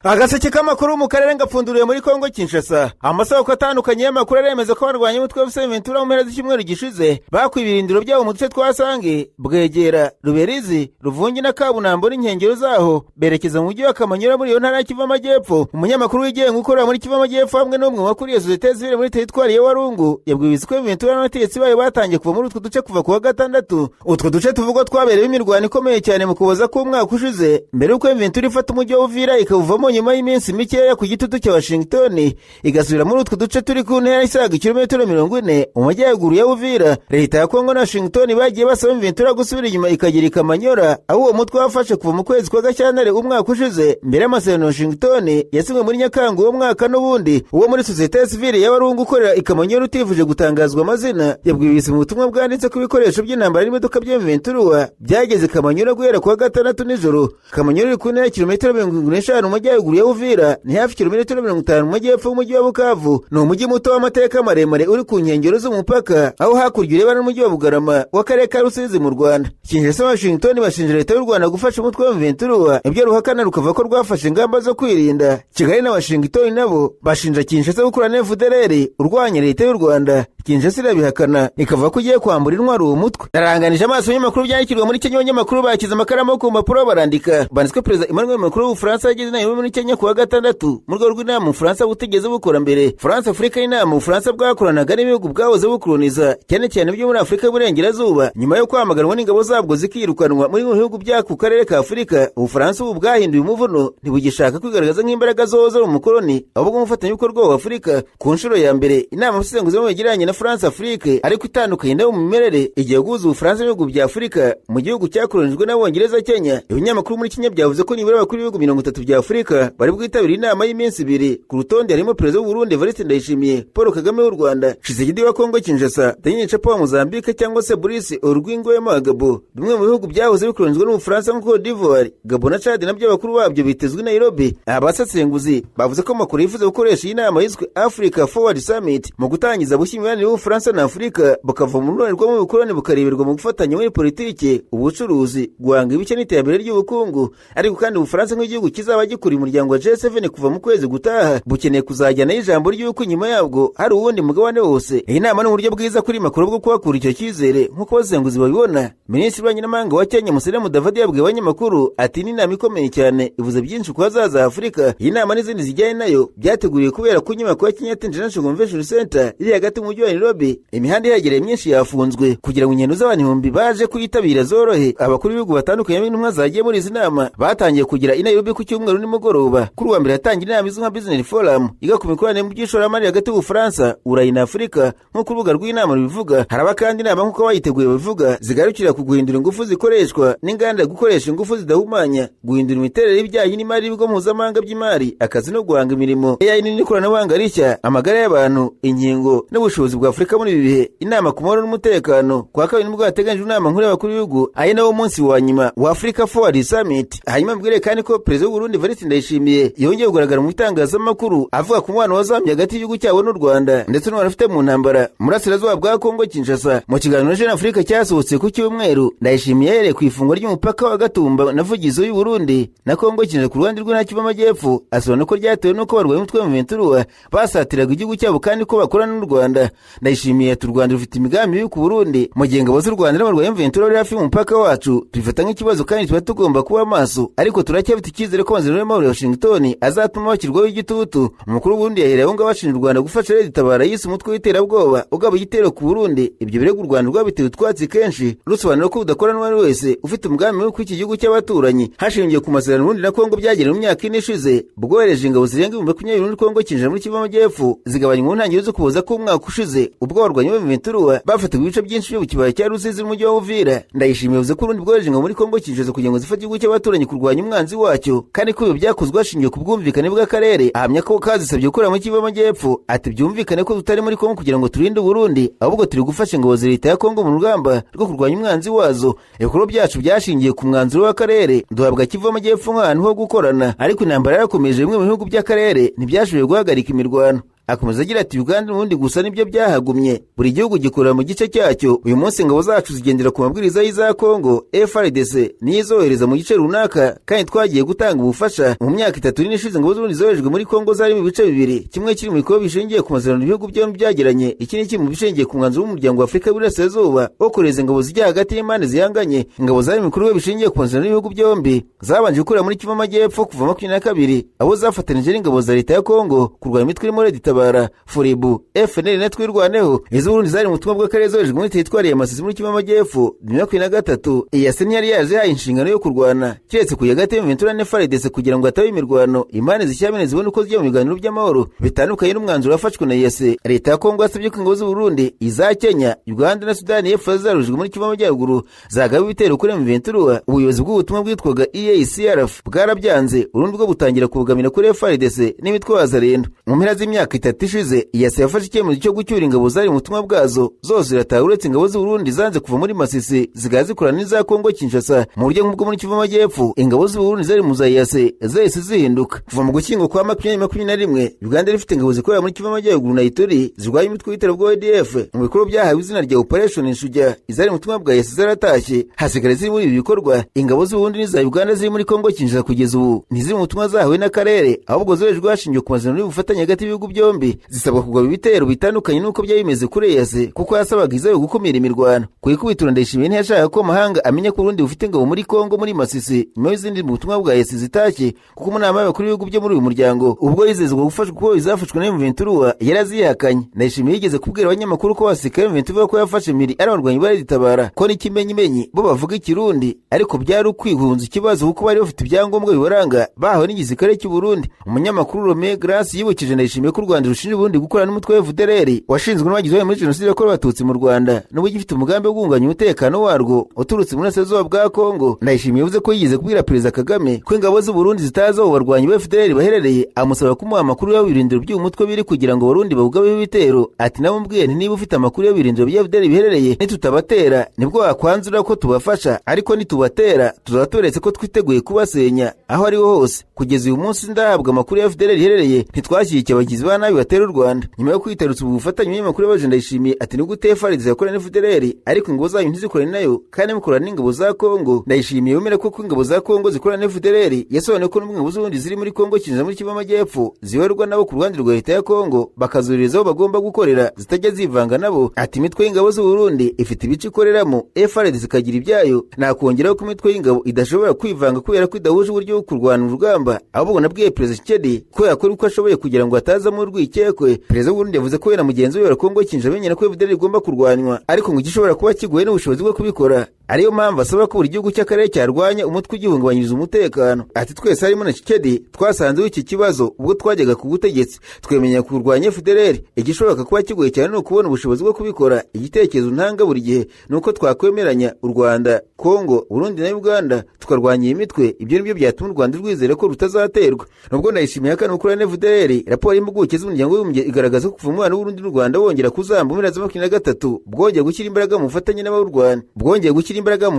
Agaseke k'amakuru mu karere ngapfunduriye muri Kongo Kinshasa. Amasoko atandukanye y'amakuru aremeza ko barwanya umutwe wa Ventura mu mpera z'icyumweru gishize bakuye ibirindiro byabo mu duce twa Sange, Bwegera, Ruberizi, Ruvungi na Kabunambo n'inkengero zaho berekeza mu mujyi wa Kamanyura muri iyo ntara ya Kivu Amajyepfo. Umunyamakuru wigenga ukorera muri Kivu Amajyepfo hamwe n'umwe wakuriye sosiyete zibiri muri teritwari ya Walungu yabwiye ko Ventura n'abategetsi bayo batangiye kuva muri utwo duce kuva ku wa gatandatu. Utwo duce tuvugwa twabereye imirwano ikomeye cyane mu kuboza k'umwaka ushize mbere y'uko Ventura ifata umujyi wa Uvira ikawuvamo nyuma y'iminsi mikeya ku gitutu cya Washington igasubira muri utwo duce turi ku ntera isaga kilometero 40 mu majyaruguru ya Uvira. Leta ya Kongo na Washington bagiye basaba Ventura gusubira inyuma ikagira Kamanyura, aho uwo mutwe wafashe kuva mu kwezi kwa Gashyantare umwaka ushize mbere y'amasezerano Washington yasimwe muri Nyakanga uwo mwaka. N'ubundi uwo muri sosiyete sivile ya Walungu ukorera Kamanyura utivuje gutangazwa amazina yabwiye mu butumwa bwanditse ku bikoresho by'intambara n'imodoka bya Ventura byageze Kamanyura guhera ku wa gatandatu nijoro. Kamanyura iri ku ntera kilometero 45 mu majyaruguru ya Uvira, ni hafi kilometero 50 mu majyepfo y'umujyi wa Bukavu. Ni umujyi muto w'amateka maremare uri ku nkengero z'umupaka, aho hakurya ureba n'umujyi wa Bugarama w'akarere ka Rusizi mu Rwanda. Kinshasa Washington bashinja leta y'u Rwanda gufasha umutwe wa Ventura, ibyo ruhakana rukavuga ko rwafashe ingamba zo kwirinda. Kigali na Washington nabo bashinja Kinshasa gukorana na FDLR urwanya leta y'u Rwanda. Kinshasa irabihakana ikavuga ko ugiye kwambura intwaro uwo mutwe. Naranganije amaso y'amakuru byandikirwa muri Kenya, abanyamakuru bakiza amakaramu ku mpapuro barandika banditswe Perezida Emmanuel Macron w'Ubufaransa yageze Nairobi muri Kenya ku wa gatandatu mu rwego rw'inama Ubufaransa butigeze bukora mbere. France Afrika y'inama Ubufaransa bwakoranaga n'ibihugu bwahoze bukoloniza cyane cyane byo muri Afrika y'Uburengerazuba nyuma yo kwamaganwa n'ingabo zabwo zikirukanwa muri bihugu by'ako karere ka Afrika. Ubufaransa ubu bwahinduye umuvuno, ntibugishaka kwigaragaza nk'imbaraga zoza mu mukoloni ahubwo umufatanyabikorwa wa Afrika. Ku nshuro ya mbere inama y'abasesenguzi begeranye na France Afrika ariko itandukanye nayo mu mimerere igiye guhuza Ubufaransa n'ibihugu bya Afrika mu gihugu cyakolonijwe n'Abongereza Kenya. Ibinyamakuru muri Kenya byavuze ko nibura abakuru b'ibihugu 30 bya Afrika bari bwitabira inama y'iminsi 2. Ku rutonde harimo Perezida w'u Burundi Evariste Ndayishimiye, Paul Kagame w'u Rwanda, Tshisekedi wa Kongo Kinshasa, Daniel Chapo wa Mozambique cyangwa se Brice Oligui Nguema wa Gabon. Bimwe mu bihugu byahoze bikolonijwe n'Ubufaransa nko Cote d'Ivoire, Gabon na Chad nabyo abakuru babyo bitezwe i Nairobi. Abasesenguzi bavuze ko Macron yifuza gukoresha iyi nama yiswe Africa Forward Summit mu gutangiza bushya imibanire y'Ubufaransa na Afrika bukava mu runonirwa mu bikorane bukareberwa mu gufatanya muri politike, ubucuruzi, guhanga ibice n'iterambere ry'ubukungu. Ariko kandi Ubufaransa nk'igihugu kizaba gikuri umuryango wa G7 kuva mu kwezi gutaha bukeneye kuzajyana ijambo ry'uko nyuma yabwo hari uwundi mugabane wose. Iyi nama ni uburyo bwiza kuri Macron bwo kuhakura icyo cyizere nk'uko abasesenguzi babibona. Minisitiri w'Abanyamahanga wa Kenya Musalia Mudavadi yabwiye abanyamakuru ati ni inama ikomeye cyane ivuze byinshi ku hazaza Afrika. Iyi nama n'izindi zijyanye nayo byateguriwe kubera ku nyubako ya Kenyatta International Convention Center iri hagati mu mujyi wa Nairobi. Imihanda ihegereye myinshi yafunzwe kugira ngo ingendo z'abantu ibihumbi baje kuyitabira zorohe. Abakuru b'ibihugu batandukanye b'intumwa zagiye muri izi nama batangiye kugira i Nairobi ku cyumweru nimugoroba. Kuri wa mbere hatangira inama izwi nka Business Forum iga ku mikoranire mu by'ishoramari hagati y'Ubufaransa, Burayi na Afrika. Nk'uko urubuga rw'inama rubivuga, haraba kandi inama nk'uko bayiteguye babivuga zigarukira ku guhindura ingufu zikoreshwa n'inganda gukoresha ingufu zidahumanya, guhindura imiterere y'ibijyanye n'imari y'ibigo mpuzamahanga by'imari, akazi no guhanga imirimo, AI n'ikoranabuhanga rishya, amagara y'abantu, inkingo n'ubushobozi bwa Afrika muri ibi bihe. Inama ku mahoro n'umutekano kwa kabiri nibwo hateganyijwe inama nkuru y'abakuru b'ibihugu ari nawo munsi wa nyuma wa Africa Forward Summit. Hanyuma mbwire kandi ko Perezida w'u Burundi Evariste Ndayishimiye yongeye kugaragara mu itangazamakuru avuga ku mubano wazambye hagati y'igihugu cyabo n'u Rwanda ndetse n'uwari afite mu ntambara murasirazuba bwa Kongo Kinshasa. Mu kiganiro na Jeune Afrique cyasohotse ku cyumweru, Ndayishimiye yahereye ku ifungwa ry'umupaka wa Gatumba na Vugizo y'u Burundi na Kongo Kinshasa ku ruhande rw'intara Kivu Amajyepfo, asobanura ko ryatewe n'uko barwaye umutwe wa Ventura basatiraga igihugu cyabo kandi ko bakorana n'u Rwanda. Ndayishimiye ati u Rwanda rufite imigambi yo ku Burundi mu gihe ingabo z'u Rwanda n'abarwaye Ventura bari hafi y'umupaka wacu, tubifata nk'ikibazo kandi tuba tugomba kuba maso. Ariko turacyafite icyizere ko amasezerano y'amahoro ya Washington azatuma bashyirwaho igitutu. Umukuru w'Uburundi yahereye aho ngaho ashinja u Rwanda gufasha Leta Tabara yise umutwe w'iterabwoba ugaba igitero ku Burundi. Ibyo birego u Rwanda rwabitewe utwatsi kenshi rusobanura ko udakorana n'uwari wese ufite umugambi wo kw'iki gihugu cy'abaturanyi hashingiye ku masezerano Burundi na Kongo byagenewe mu myaka ine ishize bwohereje ingabo zirenga 20 muri Kongo Kinshasa muri Kivu Amajyepfo zigabanya mu ntangiriro zo kuboza ko umwaka ushize ubwo barwanya Ventura bafataga ibice byinshi byo kibaya cya Rusizi mu mujyi wa Uvira. Ndayishimiye yavuze ko Burundi bwohereje ingabo muri Kongo Kinshasa kugira ngo zifate igihugu cy'abaturanyi kurwanya umwanzi wacyo kandi ko ibyo byakozwe hashingiye ku bwumvikane bw'akarere. Ahamya ko kazisabye gukora mu Kivu Amajyepfo ati byumvikane ko tutari muri Kongo kugira ngo turinde Burundi ahubwo turi gufasha ingabo za leta ya Kongo mu rugamba rwo kurwanya umwanzi wazo. Ibikorwa byacu byashingiye ku mwanzuro w'akarere duhabwa Kivu Amajyepfo nk'ahantu ho gukorana, ariko intambara yarakomeje bimwe mu bihugu by'akarere ntibyashoboye guhagarika imirwano. akomeza agira ati Uganda n'ubundi gusa nibyo byahagumye, buri gihugu gikorera mu gice cyacyo. Uyu munsi ingabo zacu zigendera ku mabwiriza y'iza Kongo FARDC nizohereza mu gice runaka, kandi twagiye gutanga ubufasha. Mu myaka 3 ishize ingabo z'uburundi zoherejwe muri Kongo zari mu bice bibiri, kimwe kiri mu bikorwa bishingiye ku masezerano ibihugu byombi byagiranye, ikindi kiri mu bishingiye ku mwanzuro w'umuryango wa Afurika y'Iburasirazuba wo kohereza ingabo zijya hagati y'impande zihanganye. Ingabo zari mu bikorwa bishingiye ku masezerano y'ibihugu byombi zabanje gukorera muri Kivu Amajyepfo kuva 2022, abo zafatanije n'ingabo za leta ya Kongo kurwanya imitwe irimo Red Tabara, Furibu, FNL na Twirwaneho. Izo Burundi zari mu butumwa bw'akarere zoherejwe muri teritwari ya Masisi muri Kivu Amajyepfo 2023. EAC ntiyari yaje inshingano yo kurwana, kiretse kuya hagati y'Ventura na FARDC kugira ngo hatabe imirwano, impande zishyamene zibone uko zijya mu biganiro by'amahoro bitandukanye n'umwanzuro wafashwe na EAC. Leta ya Kongo yasabye ko ingabo z'u Burundi, iza Kenya, Uganda na Sudani y'Epfo zarujwe muri Kivu Amajyaruguru zagaba ibitero kuri Ventura. Ubuyobozi bw'ubutumwa bwitwaga EACRF bwarabyanze, urundi bwo butangira kubugamira kuri FARDC n'imitwe wazarendo. Mu mpera z'imyaka 3 ishize EAC yafashe icyemezo cyo gucyura ingabo zari mu butumwa bwazo zose zirataha, uretse ingabo z'u Burundi zanze kuva muri Masisi zigazikorana n'iza Kongo Kinshasa. Mu buryo nk'ubwo muri Kivu Amajyepfo ingabo z'u Burundi zari mu za EAC zahise zihinduka. Kuva mu Gushyingo kwa 2021 Uganda rifite ingabo zikorera muri Kivu Amajyaruguru na Ituri zirwanya imitwe y'iterabwoba ADF mu bikorwa byahawe izina rya Operation Inshuja. Izari mu butumwa bwa EAC zaratashye, hasigara ziri muri ibi bikorwa. Ingabo z'u Burundi n'iza Uganda ziri muri Kongo Kinshasa kugeza ubu ntiziri mu butumwa zahawe n'akarere, ahubwo zoherejwe hashingiwe ku masezerano y'ubufatanye hagati y'ibihugu byombi. Zisabwa kugaba ibitero bitandukanye n'uko byari bimeze kuri EAC, kuko yasabaga izayo gukumira imirwano. Kuyikubitira Ndayishimiye ntiyashaka ko amahanga amenya ko Burundi bufite ingabo muri Kongo muri Masisi nyuma y'izindi mu butumwa bwa EAC zitashye, kuko mu nama y'abakuru b'ibihugu byo muri uyu muryango ubwo yizezwa gufashwa kuko izafashwe na Ventura yarazihakanye. Ndayishimiye yigeze kubwira abanyamakuru ko basirikare Ventura ko yafashe miri ari abarwanyi ba Red Tabara, ko n'ikimenyimenyi bo bavuga ikirundi, ariko byari ukwihunza ikibazo kuko bari bafite ibyangombwa bibaranga bahawe n'igisirikare cy'u Burundi. Umunyamakuru Rome Grace yibukije Ndayishimiye ko u Rwanda rushinja Burundi gukorana n'umutwe wa FDLR washinzwe n'abagize muri jenoside yakorewe abatutsi mu Rwanda, n'ubu gifite umugambi wo guhungabanya umutekano warwo uturutse mu burasirazuba bwa Kongo. Ndayishimiye yavuze ko yigeze kubwira Perezida Kagame ko ingabo z'u Burundi zitaza aho barwanyi ba FDLR baherereye, amusaba kumuha amakuru y'ibirindiro by'uyu mutwe biri kugira ngo Burundi babugabe ibitero. Ati namubwiye nti niba ufite amakuru y'ibirindiro bya FDLR biherereye nitutabatera nibwo wakwanzura ko tubafasha, ariko nitubatera tuzatoretse ko twiteguye kubasenya aho ari ho hose. Kugeza uyu munsi ndahabwa amakuru ya FDLR iherereye, ntitwashyigikiye abagizi ba nabi batera u Rwanda. Nyuma yo kwitarutsa ubu bufatanye y'amakuru y'abaje Ndayishimiye ati ni gute FARDC yakorana na FDLR ariko ingabo zayo ntizikorane nayo kandi mukorana n'ingabo za Kongo. Ndayishimiye yemera ko ingabo za Kongo zikorana na FDLR, yasobanuye ko n'ingabo z'ubundi ziri muri Kongo Kinshasa muri Kivu Amajyepfo zibarwa nabo ku ruhande rwa leta ya Kongo, bakazuririza aho bagomba gukorera zitajya zivanga nabo. Ati imitwe y'ingabo z'u Burundi ifite ibice ikoreramo, FARDC ikagira ibyayo. Nakongeraho ko imitwe y'ingabo idashobora kwivanga kubera ko idahuje uburyo bwo kurwana urugamba, ahubwo nabwiye Perezida Tshisekedi ko yakora uko ashoboye kugira ngo atazamo urwikekwe. Perezida w'u Burundi yavuze ko we na mugenzi we wa Kongo Kinshasa benyera ko FDLR igomba kurwanywa, ariko ngo gishobora kuba kigoye n'ubushobozi bwo kubikora, ariyo mpamvu asaba ko buri gihugu cy'akarere cyarwanya umutwe ugihungabanyiriza umutekano. Ati twese harimo na Tshisekedi twasanzeho iki kibazo ubwo twajyaga ku butegetsi, twemenya kurwanya FDLR. Igishoboka kuba kigoye cyane ni ukubona ubushobozi bwo kubikora. Igitekerezo ntanga buri gihe ni uko twakwemeranya u Rwanda, Kongo, Burundi na Uganda tukarwanya iyi mitwe. Ibyo nibyo byatuma u Rwanda rwizera ko rutazaterwa. Nubwo Ndayishimiye akana ukuri na FDLR, raporo y'impuguke z'umuryango w'Abibumbye igaragaza ko kuva umwana w'Urundi n'u Rwanda wongera kuzamba mu 2023 bwongeye gushyira imbaraga mu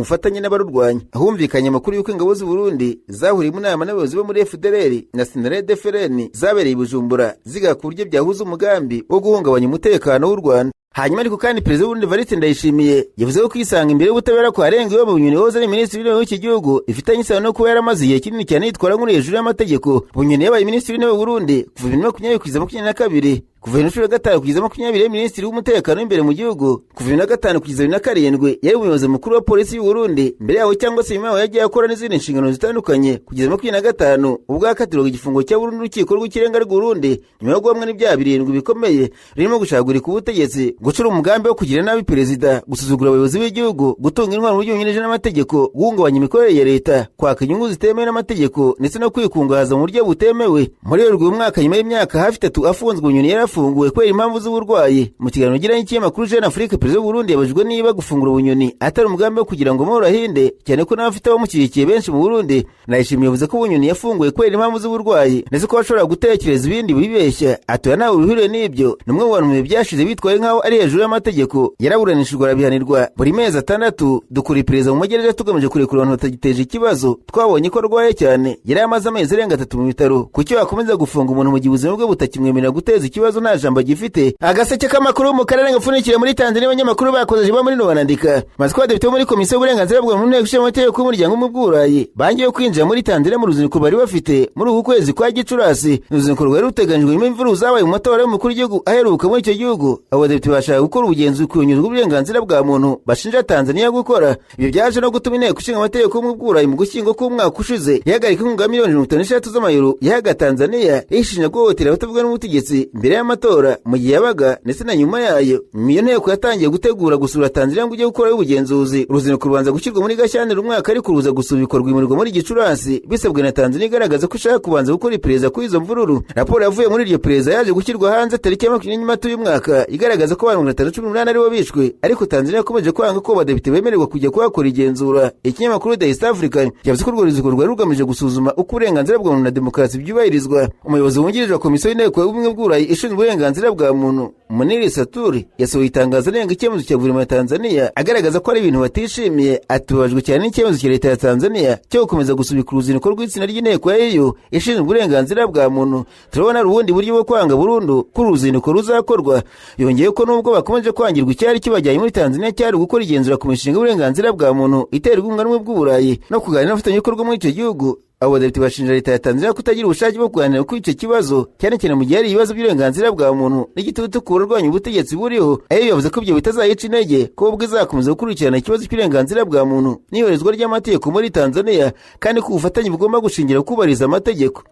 bufatanye n'abarurwanya. Ahumvikanye amakuru y'uko ingabo z'u Burundi zahuriye mu nama n'abayobozi bo muri FDLR na Sinarede FRN zabereye i Bujumbura ziga ku buryo byahuza umugambi wo guhungabanya umutekano w'u Rwanda. Hanyuma ariko kandi Perezida w'Uburundi Evariste Ndayishimiye yavuze ko kwisanga imbere y'ubutabera kwa Arenga Bunyoni wahoze ari minisitiri w'intebe w'iki gihugu ifitanye isano no kuba yaramaze igihe kinini cyane yitwara nk'uri hejuru y'amategeko. Bunyoni yabaye minisitiri w'intebe w'Uburundi kuva 2020 kugeza 2022, kuva 2025 kugeza 2020 minisitiri w'umutekano w'imbere mu gihugu, kuva 2005 kugeza 2007 yari umuyobozi mukuru wa polisi y'u Burundi. Mbere yaho cyangwa se nyuma yaho yagiye akora n'izindi nshingano zitandukanye kugeza 2025 ubwo akatirwa igifungo cya burundu n'urukiko rw'ikirenga rw'u Burundi nyuma yo guhamwa n'ibyaha birindwi bikomeye ririmo gushagurika ubutegetsi, gucura umugambi wo kugira nabi perezida, gusuzugura abayobozi b'igihugu, gutunga intwaro mu buryo bunyuranyije n'amategeko, guhungabanya imikorere ya leta, kwaka inyungu zitemewe n'amategeko ndetse no kwikungahaza mu buryo butemewe. Muri uyu mwaka nyuma y'imyaka hafi 3 afunzwe, Bunyoni yarafunguwe kubera impamvu z'uburwayi. Mu kiganiro giranye n'ikinyamakuru Jeune Afrique, Perezida w'u Burundi yabajijwe niba gufungura Bunyoni atari umugambi wo kugira ngo amahoro ahinde, cyane ko n'abafite abamushyigikiye benshi mu Burundi. Ndayishimiye yavuze ko Bunyoni yafunguwe kubera impamvu z'uburwayi ndetse ko bashobora gutekereza ibindi bibeshya. Atoya nawe ubihuriye n'ibyo, numwe mu bantu mu byashize bitwaye nkaho ari hejuru y'amategeko. Yaraburanishijwe arabihanirwa buri mezi 6. Dukura iperereza mu magereza tugamije kurekura abantu batagiteje ikibazo. Twabonye ko arwaye cyane, yari amaze amezi arenga 3 mu bitaro. Kuki wakomeza gufunga umuntu mu gihe ubuzima bwe butakimwemerera guteza ikibazo nta jambo gifite. Agaseke k'amakuru mu karere gapfundikira muri Tanzania abanyamakuru bakoze muri no banandika maze ko abadepite muri komisiyo y'uburenganzira bwa muntu n'inteko ishinga amategeko y'umuryango w'uburayi bangiye kwinjira muri Tanzania mu ruzinduko bari bafite muri uku kwezi kwa Gicurasi. Uruzinduko rwari ruteganyijwe nyuma y'imvururu zabaye mu matora y'umukuru w'igihugu aheruka muri icyo gihugu. Abadepite bashaka gukora ubugenzuzi ku nyungu z'uburenganzira bwa muntu bashinja Tanzania gukora. Ibyo byaje no gutuma inteko ishinga amategeko y'umuburayi mu gushyingo k'umwaka ushize ihagarika inkunga miliyoni 56 z'amayero yahaga Tanzania ishinja guhohotera abatavuga n'ubutegetsi mbere y'amatora mu gihe yabaga ndetse na nyuma yayo. Iyo nteko yatangiye gutegura gusura Tanzania ngo ujye gukora ubugenzuzi. Uruzinduko rubanza gushyirwa muri Gashyantare umwaka ariko ruza gusubikwa rwimurirwa muri Gicurasi bisabwe na Tanzania igaragaza ko ishaka kubanza gukora iperereza kuri izo mvururu. Raporo yavuye muri iryo perereza yaje gushyirwa hanze tariki ya 20 Mata uyu mwaka igaragaza ko abantu 318 aribo bishwe, ariko Tanzania yakomeje kwanga ko abadepite bemererwa kujya kuhakora igenzura. Ikinyamakuru The East African cyavuze ko urwo ruzinduko rwari rugamije gusuzuma uko uburenganzira bwa muntu na demokarasi byubahirizwa. Umuyobozi wungirije wa komisiyo y'inteko y'ubumwe bw'Uburayi ishinzwe uburenganzira bwa muntu Muniri Saturi yasohoye itangazo renga icyemezo cya guverinoma ya Tanzania agaragaza ko ari ibintu batishimiye. Atubajwe cyane n'icyemezo cya leta ya Tanzania cyo gukomeza gusubika uruzinduko rw'itsinda ry'inteko ya EU ishinzwe uburenganzira bwa muntu. Turabona ubundi buryo bwo kwanga burundu ko uruzinduko ruzakorwa. Yongeye ko nubwo bakomeje kwangirwa icyari kibajyanye muri Tanzania cyari gukora igenzura ku mishinga y'uburenganzira bwa muntu iterwa inkunga bw'Uburayi no kuganira n'abafatanyabikorwa muri icyo gihugu. Abo badepite bashinja leta ya Tanzania kutagira ubushake bwo kuganira kuri icyo kibazo cyane cyane mu gihe hari ibibazo by'uburenganzira bwa muntu n'igitutu ku barwanya ubutegetsi buriho. Ayo yavuze ko ibyo bitazayica intege ko ubwo izakomeza gukurikirana ikibazo cy'uburenganzira bwa muntu n'iyoherezwa ry'amategeko muri Tanzania kandi ko ubufatanye bugomba gushingira kubariza amategeko.